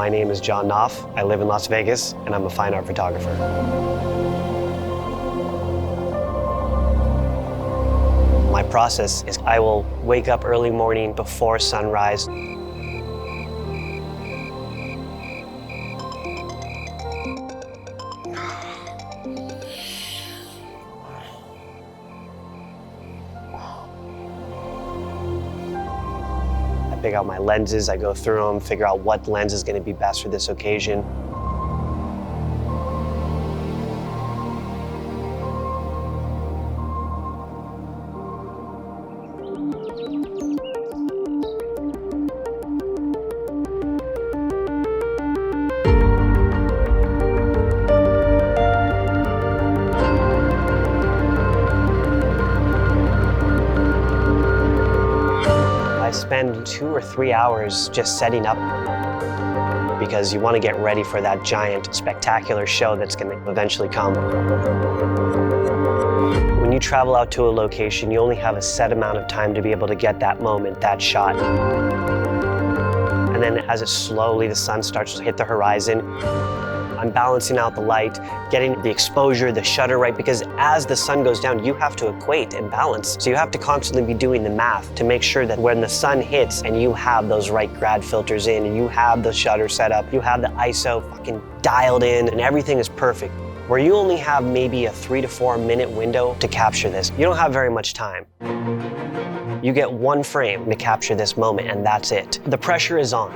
My name is John Knopf. I live in Las Vegas, and I'm a fine art photographer. My process is I will wake up early morning before sunrise. I pick out my lenses, I go through them, figure out what lens is going to be best for this occasion. I spend 2 or 3 hours just setting up because you want to get ready for that giant, spectacular show that's going to eventually come. When you travel out to a location, you only have a set amount of time to be able to get that moment, that shot. And then as the sun starts to hit the horizon, I'm balancing out the light, getting the exposure, the shutter right, because as the sun goes down, you have to equate and balance. So you have to constantly be doing the math to make sure that when the sun hits and you have those right grad filters in, and you have the shutter set up, you have the ISO fucking dialed in, and everything is perfect. Where you only have maybe a 3 to 4 minute window to capture this, you don't have very much time. You get 1 frame to capture this moment, and that's it. The pressure is on.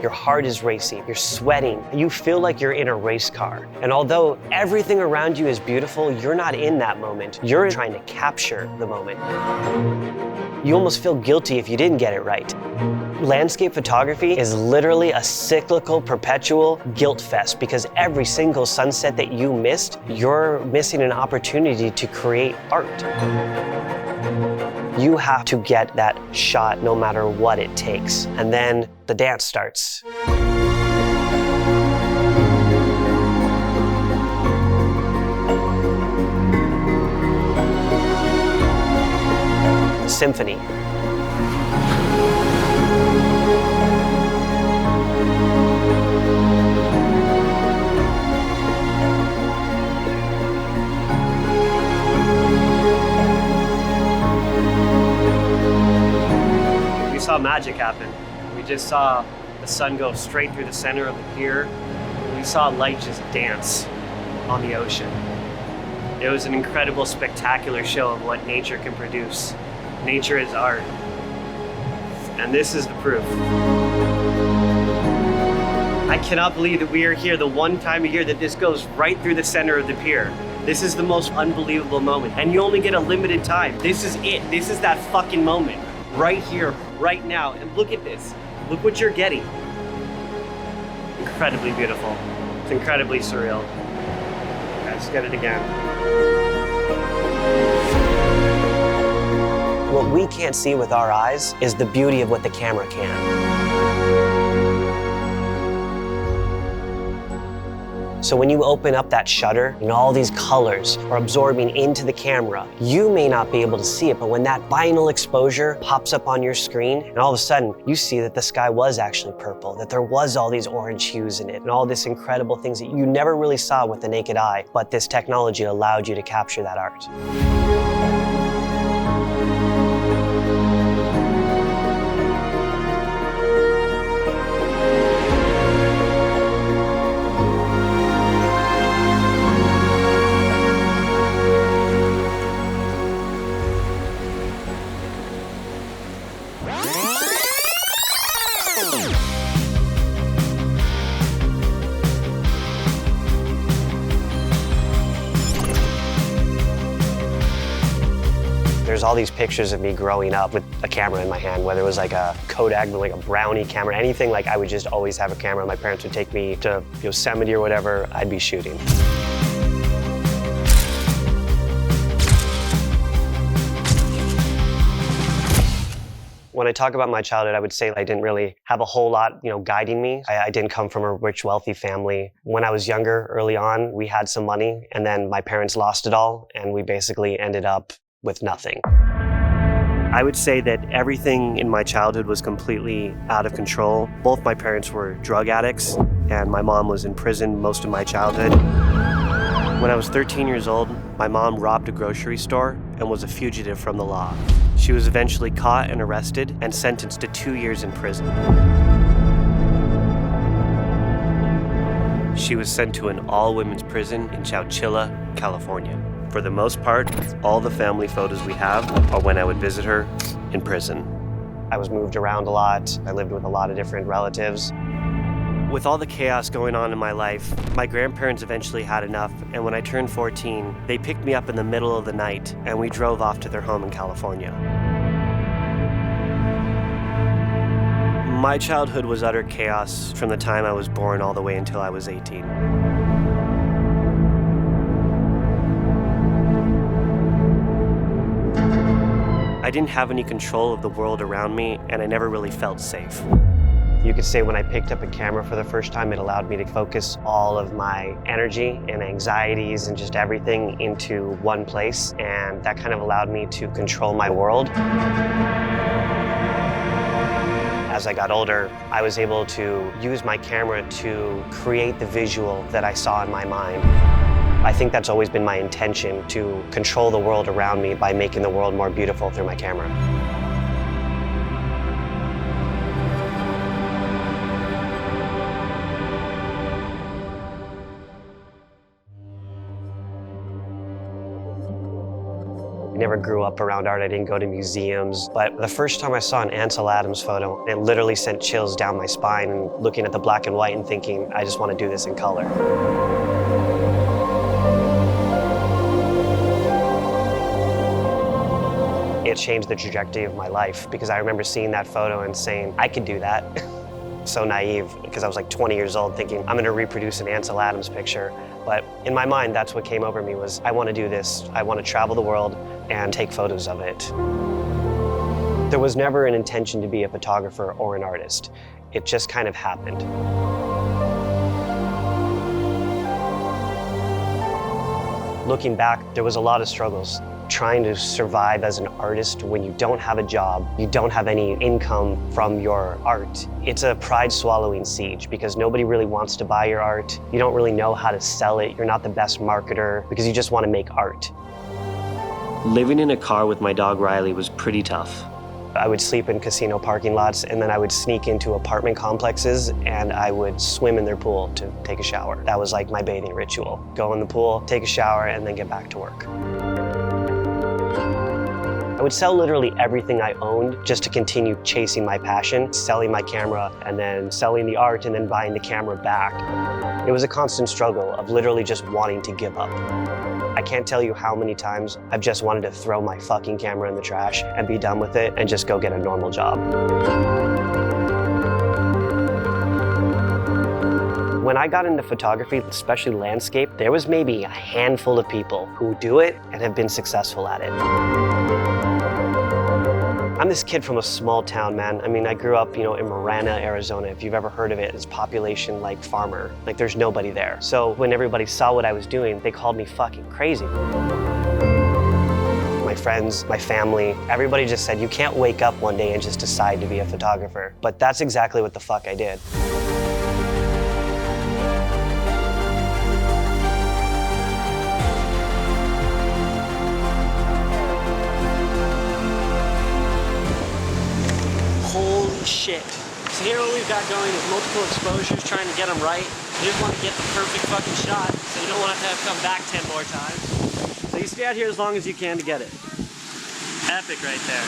Your heart is racing, you're sweating, you feel like you're in a race car. And although everything around you is beautiful, you're not in that moment. You're trying to capture the moment. You almost feel guilty if you didn't get it right. Landscape photography is literally a cyclical, perpetual guilt fest because every single sunset that you missed, you're missing an opportunity to create art. You have to get that shot no matter what it takes. And then the dance starts. The symphony. We saw magic happen. We just saw the sun go straight through the center of the pier. We saw light just dance on the ocean. It was an incredible, spectacular show of what nature can produce. Nature is art. And this is the proof. I cannot believe that we are here the one time a year that this goes right through the center of the pier. This is the most unbelievable moment. And you only get a limited time. This is it. This is that fucking moment. Right here, right now. And look at this. Look what you're getting. Incredibly beautiful. It's incredibly surreal. Let's get it again. What we can't see with our eyes is the beauty of what the camera can. So when you open up that shutter and all these colors are absorbing into the camera, you may not be able to see it, but when that final exposure pops up on your screen, and all of a sudden you see that the sky was actually purple, that there was all these orange hues in it, and all this incredible things that you never really saw with the naked eye, but this technology allowed you to capture that art. There's all these pictures of me growing up with a camera in my hand, whether it was like a Kodak, like a Brownie camera, anything, like I would just always have a camera. My parents would take me to Yosemite or whatever, I'd be shooting. When I talk about my childhood, I would say I didn't really have a whole lot, guiding me. I didn't come from a rich, wealthy family. When I was younger, early on, we had some money, and then my parents lost it all, and we basically ended up with nothing. I would say that everything in my childhood was completely out of control. Both my parents were drug addicts, and my mom was in prison most of my childhood. When I was 13 years old, my mom robbed a grocery store and was a fugitive from the law. She was eventually caught and arrested and sentenced to 2 years in prison. She was sent to an all-women's prison in Chowchilla, California. For the most part, all the family photos we have are when I would visit her in prison. I was moved around a lot. I lived with a lot of different relatives. With all the chaos going on in my life, my grandparents eventually had enough, and when I turned 14, they picked me up in the middle of the night and we drove off to their home in California. My childhood was utter chaos from the time I was born all the way until I was 18. I didn't have any control of the world around me, and I never really felt safe. You could say when I picked up a camera for the first time, it allowed me to focus all of my energy and anxieties and just everything into one place, and that kind of allowed me to control my world. As I got older, I was able to use my camera to create the visual that I saw in my mind. I think that's always been my intention, to control the world around me by making the world more beautiful through my camera. I never grew up around art. I didn't go to museums. But the first time I saw an Ansel Adams photo, it literally sent chills down my spine, and looking at the black and white and thinking, I just want to do this in color. It changed the trajectory of my life, because I remember seeing that photo and saying, I could do that. So naive, because I was like 20 years old thinking, I'm gonna reproduce an Ansel Adams picture. But in my mind, that's what came over me was, I wanna do this. I wanna travel the world and take photos of it. There was never an intention to be a photographer or an artist. It just kind of happened. Looking back, there was a lot of struggles. Trying to survive as an artist when you don't have a job, you don't have any income from your art. It's a pride-swallowing siege, because nobody really wants to buy your art. You don't really know how to sell it. You're not the best marketer, because you just want to make art. Living in a car with my dog Riley was pretty tough. I would sleep in casino parking lots, and then I would sneak into apartment complexes and I would swim in their pool to take a shower. That was like my bathing ritual. Go in the pool, take a shower, and then get back to work. I would sell literally everything I owned just to continue chasing my passion, selling my camera and then selling the art and then buying the camera back. It was a constant struggle of literally just wanting to give up. I can't tell you how many times I've just wanted to throw my fucking camera in the trash and be done with it and just go get a normal job. When I got into photography, especially landscape, there was maybe a handful of people who do it and have been successful at it. I'm this kid from a small town, man. I mean, I grew up, in Marana, Arizona. If you've ever heard of it, it's population like farmer. Like, there's nobody there. So when everybody saw what I was doing, they called me fucking crazy. My friends, my family, everybody just said, you can't wake up one day and just decide to be a photographer. But that's exactly what the fuck I did. Shit. So here what we've got going is multiple exposures, trying to get them right. You just want to get the perfect fucking shot, so you don't want to have to come back 10 more times. So you stay out here as long as you can to get it. Epic right there.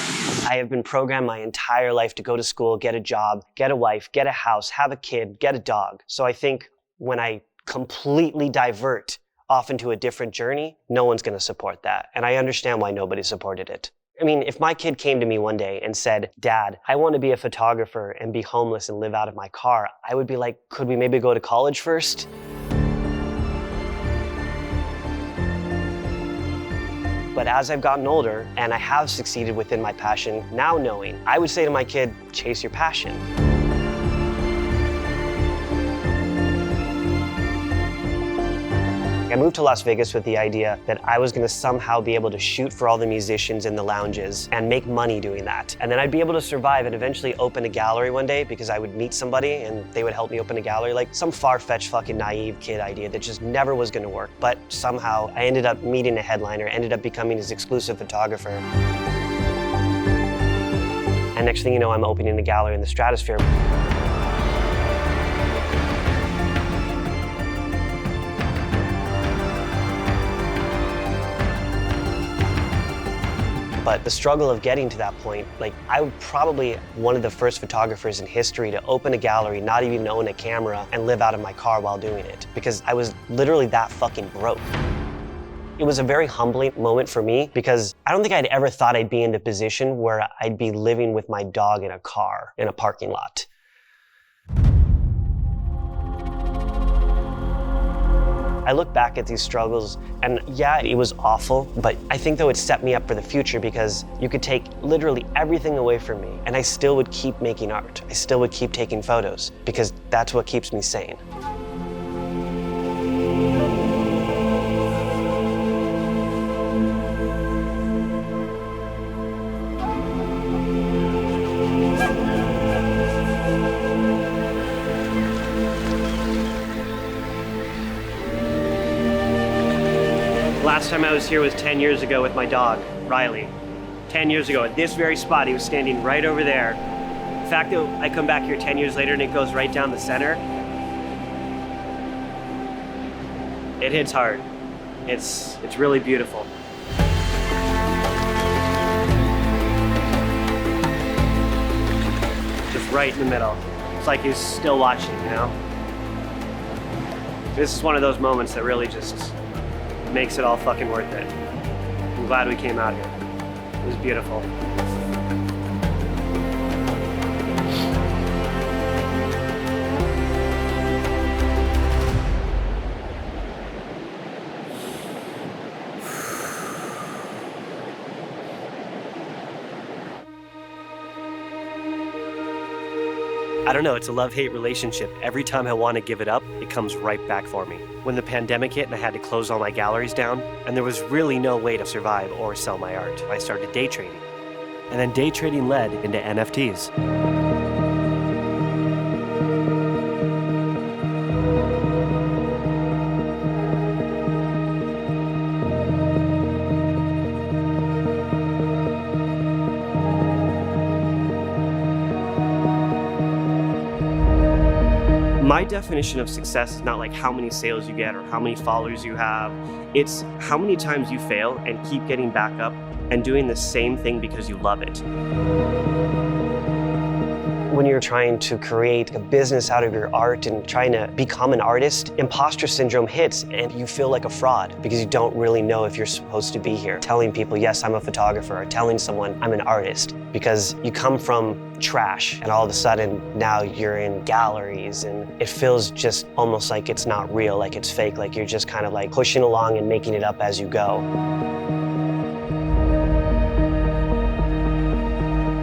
I have been programmed my entire life to go to school, get a job, get a wife, get a house, have a kid, get a dog. So I think when I completely divert off into a different journey, no one's going to support that. And I understand why nobody supported it. I mean, if my kid came to me one day and said, Dad, I want to be a photographer and be homeless and live out of my car, I would be like, could we maybe go to college first? But as I've gotten older and I have succeeded within my passion, now knowing, I would say to my kid, chase your passion. I'm moved to Las Vegas with the idea that I was gonna somehow be able to shoot for all the musicians in the lounges and make money doing that. And then I'd be able to survive and eventually open a gallery one day because I would meet somebody and they would help me open a gallery. Like some far-fetched fucking naive kid idea that just never was gonna work. But somehow I ended up meeting a headliner, ended up becoming his exclusive photographer. And next thing you know, I'm opening a gallery in the stratosphere. But the struggle of getting to that point, like I was probably one of the first photographers in history to open a gallery, not even own a camera, and live out of my car while doing it, because I was literally that fucking broke. It was a very humbling moment for me because I don't think I'd ever thought I'd be in the position where I'd be living with my dog in a car in a parking lot. I look back at these struggles and yeah, it was awful, but I think though it set me up for the future because you could take literally everything away from me and I still would keep making art. I still would keep taking photos because that's what keeps me sane. Last time I was here was 10 years ago with my dog, Riley. 10 years ago, at this very spot, he was standing right over there. The fact that I come back here 10 years later and it goes right down the center, it hits hard. It's really beautiful. Just right in the middle. It's like he's still watching, you know? This is one of those moments that really just makes it all fucking worth it. I'm glad we came out here. It was beautiful. I don't know, it's a love-hate relationship. Every time I want to give it up, it comes right back for me. When the pandemic hit and I had to close all my galleries down, and there was really no way to survive or sell my art, I started day trading. And then day trading led into NFTs. My definition of success is not like how many sales you get or how many followers you have. It's how many times you fail and keep getting back up and doing the same thing because you love it. When you're trying to create a business out of your art and trying to become an artist, imposter syndrome hits and you feel like a fraud because you don't really know if you're supposed to be here. Telling people, yes, I'm a photographer, or telling someone I'm an artist, because you come from trash and all of a sudden now you're in galleries and it feels just almost like it's not real, like it's fake, like you're just kind of like pushing along and making it up as you go.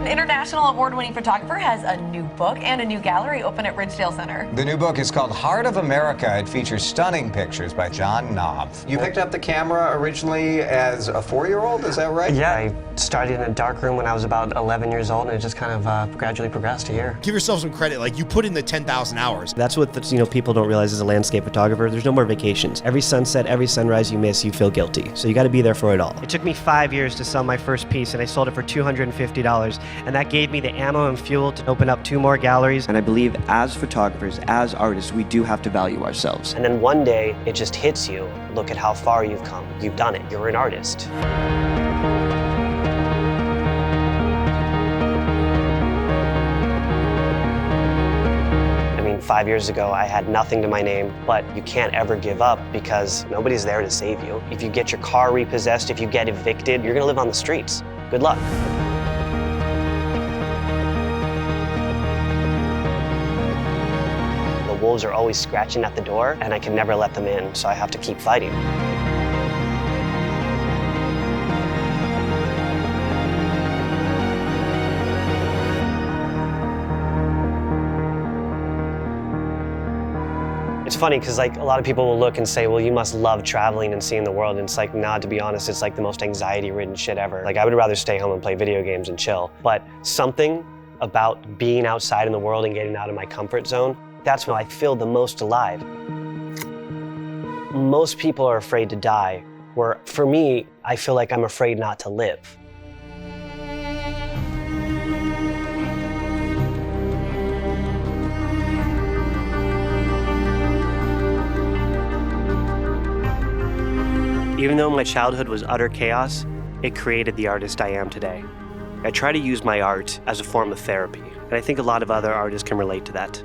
An international award-winning photographer has a new book and a new gallery open at Ridgedale Center. The new book is called Heart of America. It features stunning pictures by Knopf. You picked up the camera originally as a 4-year-old, is that right? Yeah, I started in a dark room when I was about 11 years old and it just kind of gradually progressed to here. Give yourself some credit, like you put in the 10,000 hours. That's what people don't realize as a landscape photographer. There's no more vacations. Every sunset, every sunrise you miss, you feel guilty. So you got to be there for it all. It took me 5 years to sell my first piece and I sold it for $250. And that gave me the ammo and fuel to open up 2 more galleries. And I believe as photographers, as artists, we do have to value ourselves. And then one day, it just hits you. Look at how far you've come. You've done it. You're an artist. I mean, 5 years ago, I had nothing to my name, but you can't ever give up because nobody's there to save you. If you get your car repossessed, if you get evicted, you're gonna live on the streets. Good luck. Wolves are always scratching at the door and I can never let them in, so I have to keep fighting. It's funny because like a lot of people will look and say, well, you must love traveling and seeing the world. And it's like, nah, to be honest, it's like the most anxiety-ridden shit ever. Like I would rather stay home and play video games and chill. But something about being outside in the world and getting out of my comfort zone, that's when I feel the most alive. Most people are afraid to die, where for me, I feel like I'm afraid not to live. Even though my childhood was utter chaos, it created the artist I am today. I try to use my art as a form of therapy, and I think a lot of other artists can relate to that.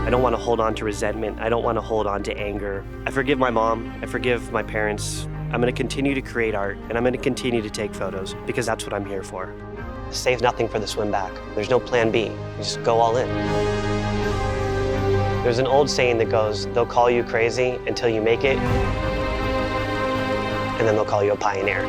I don't want to hold on to resentment. I don't want to hold on to anger. I forgive my mom. I forgive my parents. I'm going to continue to create art, and I'm going to continue to take photos because that's what I'm here for. Save nothing for the swim back. There's no plan B. You just go all in. There's an old saying that goes, they'll call you crazy until you make it, and then they'll call you a pioneer.